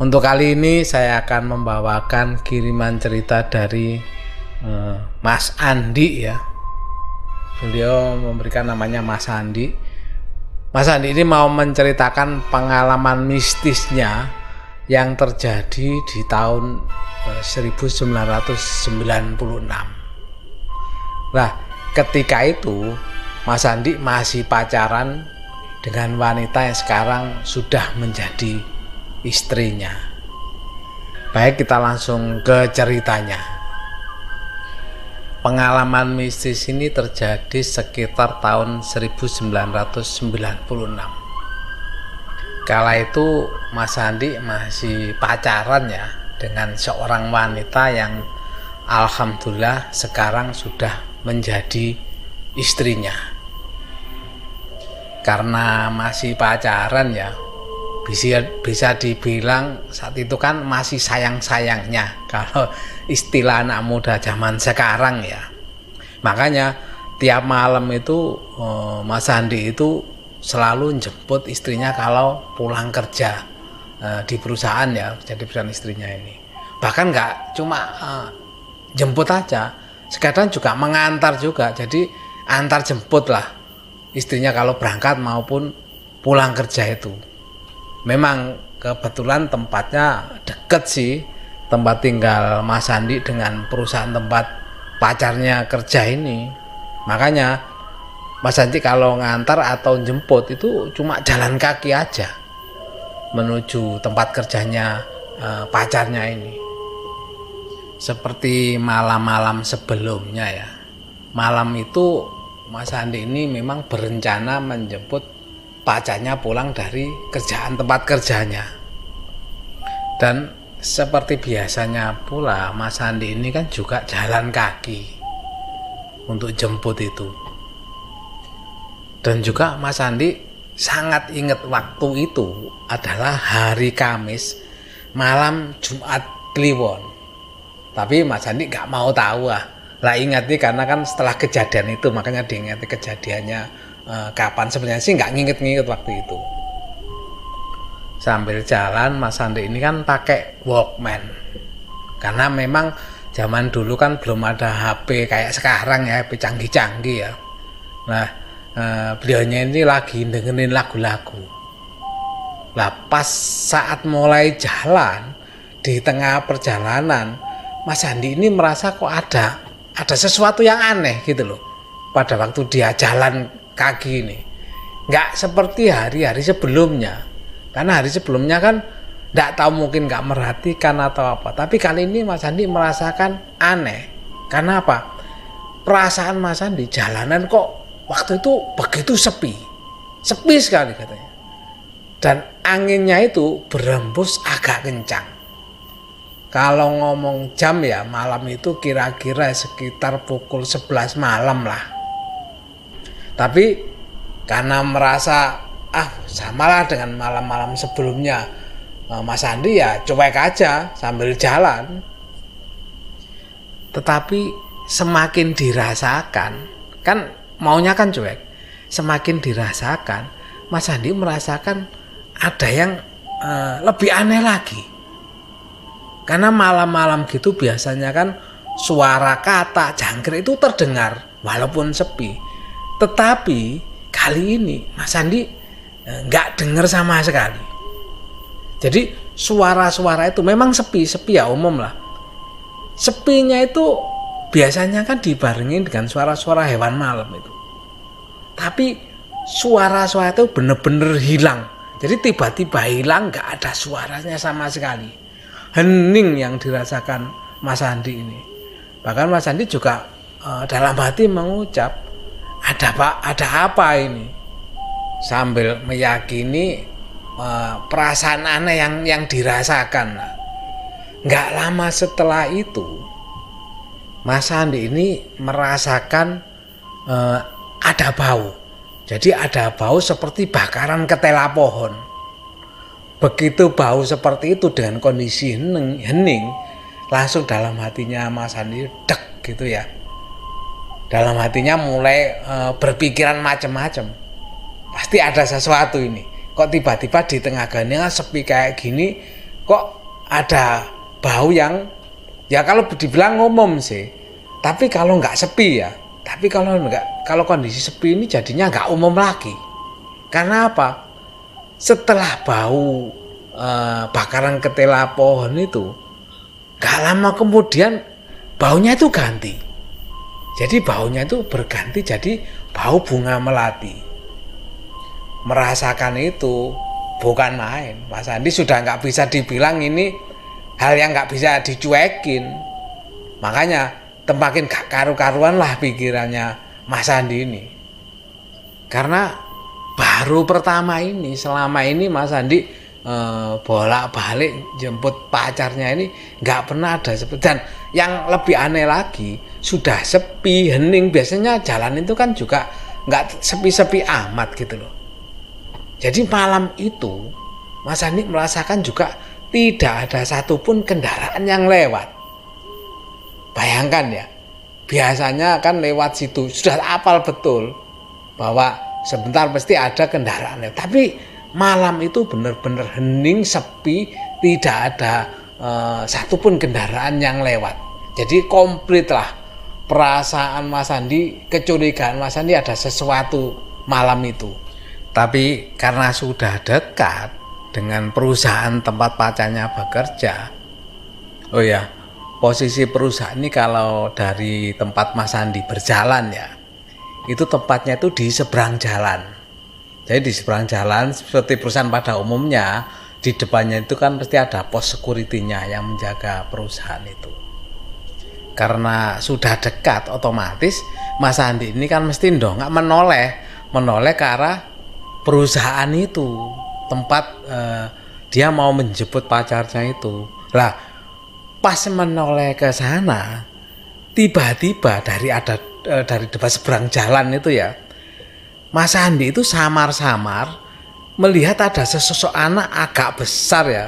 Untuk kali ini saya akan membawakan kiriman cerita dari Mas Andi ya. Beliau memberikan namanya Mas Andi. Mas Andi ini mau menceritakan pengalaman mistisnya yang terjadi di tahun 1996. Nah, ketika itu Mas Andi masih pacaran dengan wanita yang sekarang sudah menjadi istrinya. Baik, kita langsung ke ceritanya. Pengalaman mistis ini terjadi sekitar tahun 1996. Kala itu Mas Andi masih pacaran ya dengan seorang wanita yang alhamdulillah sekarang sudah menjadi istrinya. Karena masih pacaran ya, bisa dibilang saat itu kan masih sayang-sayangnya kalau istilah anak muda zaman sekarang ya. Makanya tiap malam itu Mas Andi itu selalu jemput istrinya kalau pulang kerja di perusahaan ya, jadi perusahaan istrinya ini. Bahkan nggak cuma jemput aja, sekadang juga mengantar juga, jadi antar jemput lah istrinya kalau berangkat maupun pulang kerja itu. Memang kebetulan tempatnya deket sih, tempat tinggal Mas Andi dengan perusahaan tempat pacarnya kerja ini. Makanya Mas Andi kalau ngantar atau jemput itu cuma jalan kaki aja menuju tempat kerjanya pacarnya ini. Seperti malam-malam sebelumnya ya, malam itu Mas Andi ini memang berencana menjemput pacarnya pulang dari kerjaan tempat kerjanya. Dan seperti biasanya pula Mas Andi ini kan juga jalan kaki untuk jemput itu. Dan juga Mas Andi sangat ingat waktu itu adalah hari Kamis malam Jumat Kliwon. Tapi Mas Andi gak mau tahu lah ingat nih, karena kan setelah kejadian itu makanya diingati kejadiannya kapan. Sebenarnya sih nggak nginget-nginget waktu itu. Sambil jalan Mas Andi ini kan pakai Walkman, karena memang zaman dulu kan belum ada HP kayak sekarang ya, HP canggih-canggih ya. Nah, beliaunya ini lagi dengerin lagu-lagu. Lah pas saat mulai jalan, di tengah perjalanan Mas Andi ini merasa kok ada sesuatu yang aneh gitu loh pada waktu dia jalan kaki ini. Nggak seperti hari-hari sebelumnya, karena hari sebelumnya kan nggak tahu, mungkin nggak merhatikan atau apa, tapi kali ini Mas Andi merasakan aneh. Karena apa? Perasaan Mas Andi, jalanan kok waktu itu begitu sepi sekali katanya, dan anginnya itu berembus agak kencang. Kalau ngomong jam ya, malam itu kira-kira sekitar pukul 11 malam lah. Tapi karena merasa samalah dengan malam-malam sebelumnya, Mas Andi ya cuek aja sambil jalan. Tetapi semakin dirasakan, kan maunya kan cuek, semakin dirasakan Mas Andi merasakan ada yang lebih aneh lagi. Karena malam-malam gitu biasanya kan suara kata jangkrik itu terdengar walaupun sepi. Tetapi kali ini Mas Andi nggak dengar sama sekali. Jadi suara-suara itu memang sepi ya, umum lah. Sepinya itu biasanya kan dibarengin dengan suara-suara hewan malam itu. Tapi suara-suara itu bener-bener hilang. Jadi tiba-tiba hilang, nggak ada suaranya sama sekali. Hening yang dirasakan Mas Andi ini. Bahkan Mas Andi juga dalam hati mengucap, ada apa ini? Sambil meyakini perasaan aneh yang dirasakan. Nggak lama setelah itu Mas Andi ini merasakan ada bau. Jadi ada bau seperti bakaran ketela pohon. Begitu bau seperti itu dengan kondisi hening, langsung dalam hatinya Mas Andi dek gitu ya. Dalam hatinya mulai berpikiran macam-macam. Pasti ada sesuatu ini. Kok tiba-tiba di tengah gang sepi kayak gini, kok ada bau yang ya kalau dibilang umum sih, tapi kalau nggak sepi ya, tapi kalau kondisi sepi ini jadinya nggak umum lagi. Karena apa? Setelah bau bakaran ketela pohon itu, gak lama kemudian baunya itu ganti. Jadi baunya itu berganti jadi bau bunga melati. Merasakan itu bukan main. Mas Andi sudah nggak bisa dibilang ini hal yang nggak bisa dicuekin. Makanya makin gak karu-karuan lah pikirannya Mas Andi ini. Karena baru pertama ini, selama ini Mas Andi bolak-balik jemput pacarnya ini nggak pernah ada seperti. Dan yang lebih aneh lagi, sudah sepi, hening. Biasanya jalan itu kan juga nggak sepi-sepi amat gitu loh. Jadi malam itu Mas Andi merasakan juga tidak ada satupun kendaraan yang lewat. Bayangkan ya, biasanya kan lewat situ sudah apal betul bahwa sebentar pasti ada kendaraan lewat. Tapi malam itu benar-benar hening, sepi, tidak ada satupun kendaraan yang lewat. Jadi komplit lah perasaan Mas Andi, kecurigaan Mas Andi ada sesuatu malam itu. Tapi karena sudah dekat dengan perusahaan tempat pacarnya bekerja, oh ya, posisi perusahaan ini kalau dari tempat Mas Andi berjalan ya, itu tempatnya itu di seberang jalan. Jadi di seberang jalan seperti perusahaan pada umumnya, di depannya itu kan pasti ada pos security-nya yang menjaga perusahaan itu. Karena sudah dekat, otomatis Mas Andi ini kan mesti nggak menoleh ke arah perusahaan itu, tempat dia mau menjemput pacarnya itu. Lah, pas menoleh ke sana, tiba-tiba dari depan seberang jalan itu ya, Mas Andi itu samar-samar melihat ada sesosok anak agak besar ya,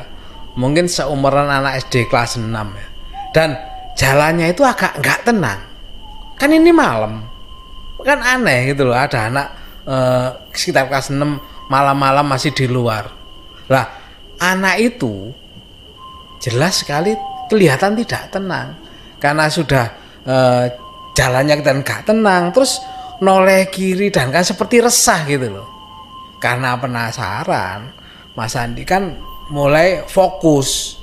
mungkin seumuran anak SD kelas 6 ya. Dan jalannya itu agak nggak tenang. Kan ini malam, kan aneh gitu loh, ada anak sekitar kelas 6 malam-malam masih di luar. Lah, anak itu jelas sekali kelihatan tidak tenang karena sudah jalannya dan gak tenang, terus noleh kiri dan kan seperti resah gitu loh. Karena penasaran, Mas Andi kan mulai fokus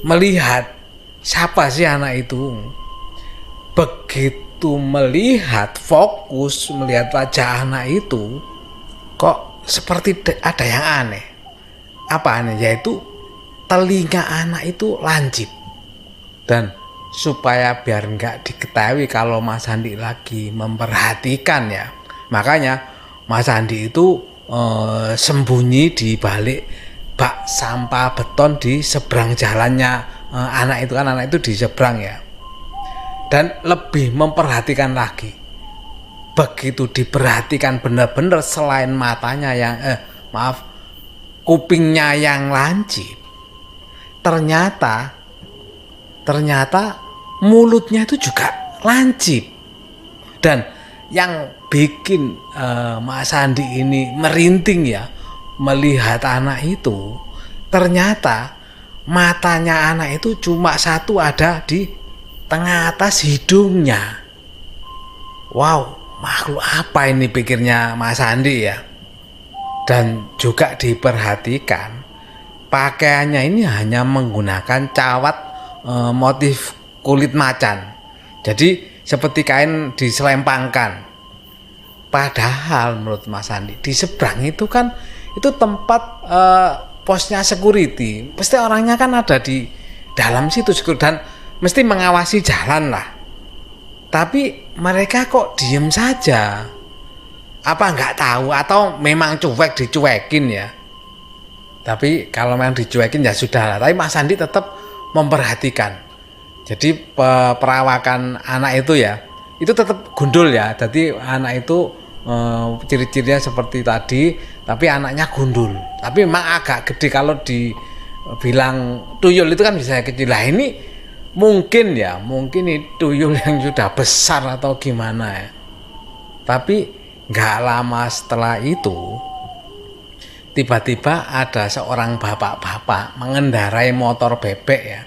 melihat siapa sih anak itu. Begitu melihat, fokus melihat wajah anak itu, kok seperti ada yang aneh. Apa aneh? Yaitu telinga anak itu lancip. Dan supaya biar nggak diketahui kalau Mas Andi lagi memperhatikan ya, makanya Mas Andi itu sembunyi di balik bak sampah beton di seberang jalannya anak itu, kan anak itu di seberang ya. Dan lebih memperhatikan lagi. Begitu diperhatikan benar-benar, selain matanya yang kupingnya yang lancip, ternyata mulutnya itu juga lancip. Dan yang bikin Mas Andi ini merinding ya melihat anak itu, ternyata matanya anak itu cuma satu ada di tengah atas hidungnya. Wow, makhluk apa ini, pikirnya Mas Andi ya. Dan juga diperhatikan pakaiannya ini hanya menggunakan cawat motif kulit macan. Jadi seperti kain diselempangkan. Padahal menurut Mas Andi di seberang itu kan itu tempat posnya security. Pasti orangnya kan ada di dalam situ dan mesti mengawasi jalan lah. Tapi mereka kok diem saja? Apa nggak tahu atau memang dicuekin ya? Tapi kalau memang dicuekin ya sudah lah. Tapi Mas Andi tetap memperhatikan. Jadi perawakan anak itu ya, itu tetap gundul ya. Jadi anak itu ciri-cirinya seperti tadi, tapi anaknya gundul. Tapi memang agak gede, kalau dibilang tuyul itu kan bisa kecil. Lah ini mungkin ini tuyul yang sudah besar atau gimana ya. Tapi nggak lama setelah itu tiba-tiba ada seorang bapak-bapak mengendarai motor bebek ya.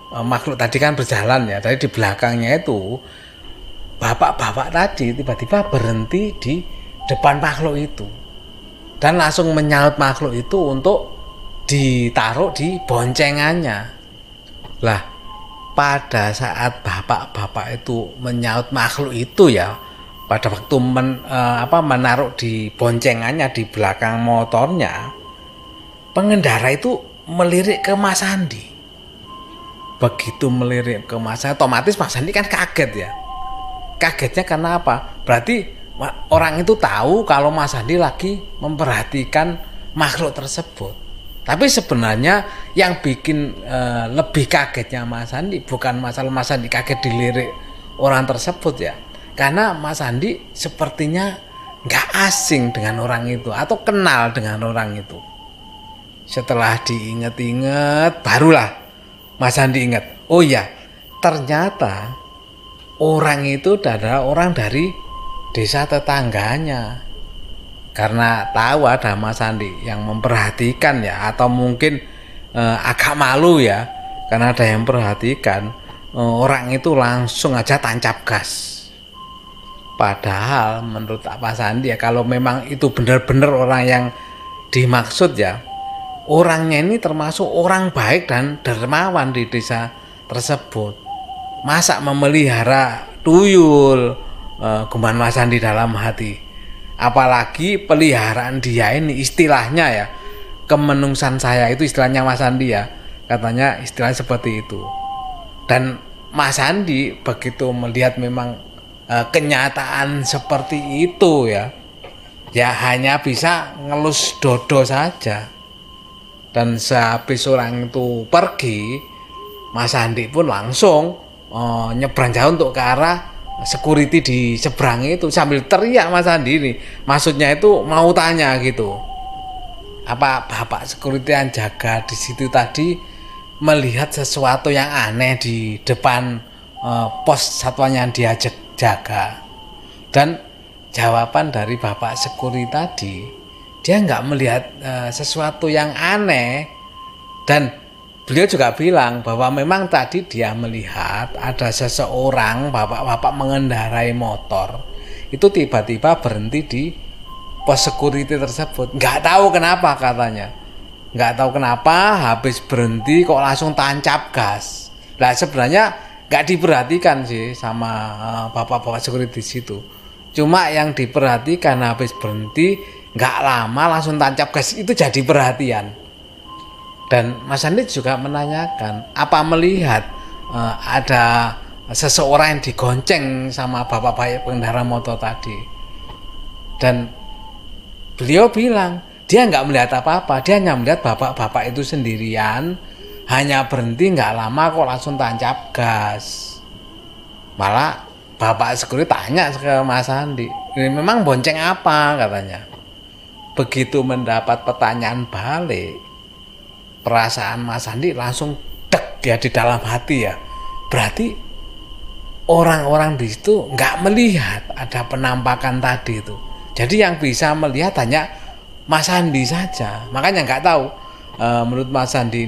Makhluk tadi kan berjalan ya, dari di belakangnya itu bapak-bapak tadi tiba-tiba berhenti di depan makhluk itu dan langsung menyaut makhluk itu untuk ditaruh di boncengannya. Lah, pada saat bapak-bapak itu menyaut makhluk itu ya, pada waktu menaruh di boncengannya di belakang motornya, pengendara itu melirik ke Mas Andi. Begitu melirik ke Mas Andi, otomatis Mas Andi kan kaget ya. Kagetnya karena apa? Berarti orang itu tahu kalau Mas Andi lagi memperhatikan makhluk tersebut. Tapi sebenarnya yang bikin lebih kagetnya Mas Andi bukan masalah Mas Andi kaget dilirik orang tersebut ya. Karena Mas Andi sepertinya nggak asing dengan orang itu atau kenal dengan orang itu. Setelah diinget-inget, barulah Mas Andi ingat. Oh ya, ternyata orang itu adalah orang dari desa tetangganya. Karena tahu ada Mas Andi yang memperhatikan ya, atau mungkin agak malu ya, karena ada yang memperhatikan, orang itu langsung aja tancap gas. Padahal menurut Mas Andi ya, kalau memang itu benar-benar orang yang dimaksud ya, orangnya ini termasuk orang baik dan dermawan di desa tersebut. Masa memelihara tuyul, gumam Mas Andi dalam hati. Apalagi peliharaan dia ini istilahnya ya, kemenungsan saya itu istilahnya Mas Andi ya, katanya istilah seperti itu. Dan Mas Andi begitu melihat memang kenyataan seperti itu ya hanya bisa ngelus dodo saja. Dan sehabis orang itu pergi, Mas Andi pun langsung nyebrang jauh untuk ke arah security di seberang itu sambil teriak Mas Andi ini. Maksudnya itu mau tanya gitu, apa bapak security yang jaga di situ tadi melihat sesuatu yang aneh di depan pos satuan yang dia jaga. Dan jawaban dari bapak security tadi, dia nggak melihat sesuatu yang aneh. Dan beliau juga bilang bahwa memang tadi dia melihat ada seseorang bapak-bapak mengendarai motor itu tiba-tiba berhenti di pos security tersebut. Nggak tahu kenapa katanya, nggak tahu kenapa habis berhenti kok langsung tancap gas. Nah sebenarnya nggak diperhatikan sih sama bapak-bapak security di situ. Cuma yang diperhatikan habis berhenti nggak lama langsung tancap gas itu jadi perhatian. Dan Mas Andi juga menanyakan apa melihat ada seseorang yang digonceng sama bapak-bapak pengendara motor tadi. Dan beliau bilang dia nggak melihat apa-apa, dia hanya melihat bapak-bapak itu sendirian, hanya berhenti nggak lama kok langsung tancap gas. Malah bapak security tanya ke Mas Andi, ini memang bonceng apa katanya. Begitu mendapat pertanyaan balik, perasaan Mas Andi langsung dek ya di dalam hati ya. Berarti orang-orang di situ nggak melihat ada penampakan tadi itu. Jadi yang bisa melihat hanya Mas Andi saja. Makanya nggak tahu menurut Mas Andi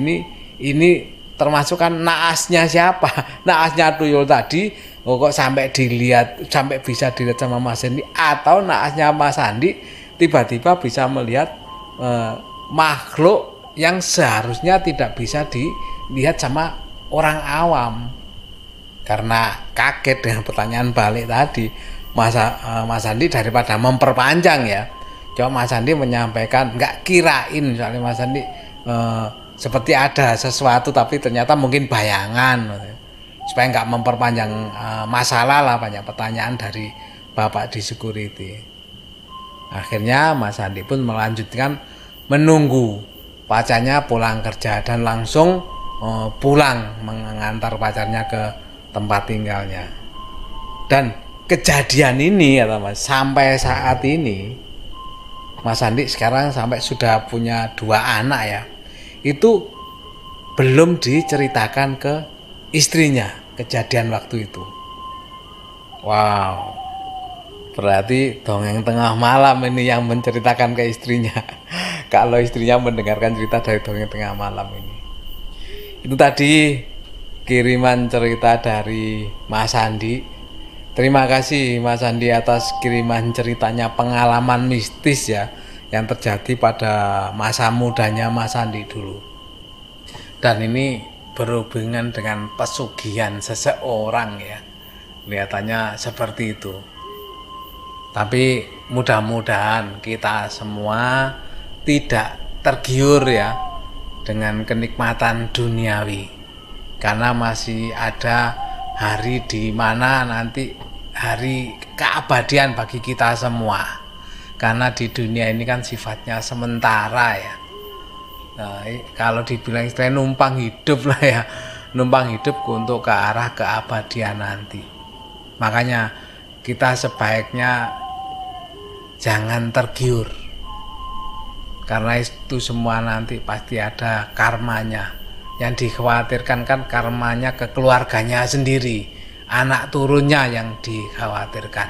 ini termasuk kan naasnya siapa? Naasnya tuyul tadi kok sampai bisa dilihat sama Mas Andi, atau naasnya Mas Andi tiba-tiba bisa melihat makhluk yang seharusnya tidak bisa dilihat sama orang awam. Karena kaget dengan pertanyaan balik tadi, Mas Andi daripada memperpanjang ya, coba Mas Andi menyampaikan nggak kirain, soalnya Mas Andi seperti ada sesuatu tapi ternyata mungkin bayangan, supaya nggak memperpanjang masalah lah, banyak pertanyaan dari bapak di security. Akhirnya Mas Andi pun melanjutkan menunggu pacarnya pulang kerja dan langsung pulang mengantar pacarnya ke tempat tinggalnya. Dan kejadian ini ya Mas, sampai saat ini Mas Andi sekarang sampai sudah punya 2 anak ya, itu belum diceritakan ke istrinya kejadian waktu itu. Wow. Berarti dongeng tengah malam ini yang menceritakan ke istrinya. Kalau istrinya mendengarkan cerita dari dongeng tengah malam ini. Itu tadi kiriman cerita dari Mas Andi. Terima kasih Mas Andi atas kiriman ceritanya, pengalaman mistis ya yang terjadi pada masa mudanya Mas Andi dulu. Dan ini berhubungan dengan pesugihan seseorang ya. Kelihatannya seperti itu. Tapi mudah-mudahan kita semua tidak tergiur ya dengan kenikmatan duniawi, karena masih ada hari di mana nanti hari keabadian bagi kita semua. Karena di dunia ini kan sifatnya sementara ya. Nah, kalau dibilang istilahnya numpang hidup lah ya, numpang hidup untuk ke arah keabadian nanti. Makanya kita sebaiknya jangan tergiur, karena itu semua nanti pasti ada karmanya. Yang dikhawatirkan kan karmanya ke keluarganya sendiri, anak turunnya yang dikhawatirkan,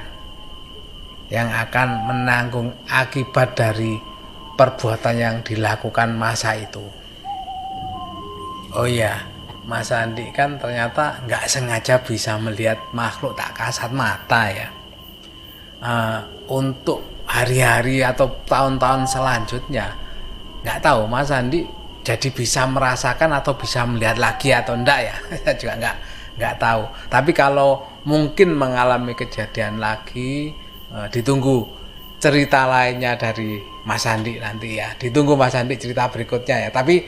yang akan menanggung akibat dari perbuatan yang dilakukan masa itu. Oh iya, Mas Andi kan ternyata nggak sengaja bisa melihat makhluk tak kasat mata ya. Untuk hari-hari atau tahun-tahun selanjutnya nggak tahu Mas Andi jadi bisa merasakan atau bisa melihat lagi atau enggak ya. Saya juga nggak tahu. Tapi kalau mungkin mengalami kejadian lagi, ditunggu cerita lainnya dari Mas Andi nanti ya. Ditunggu Mas Andi cerita berikutnya ya. Tapi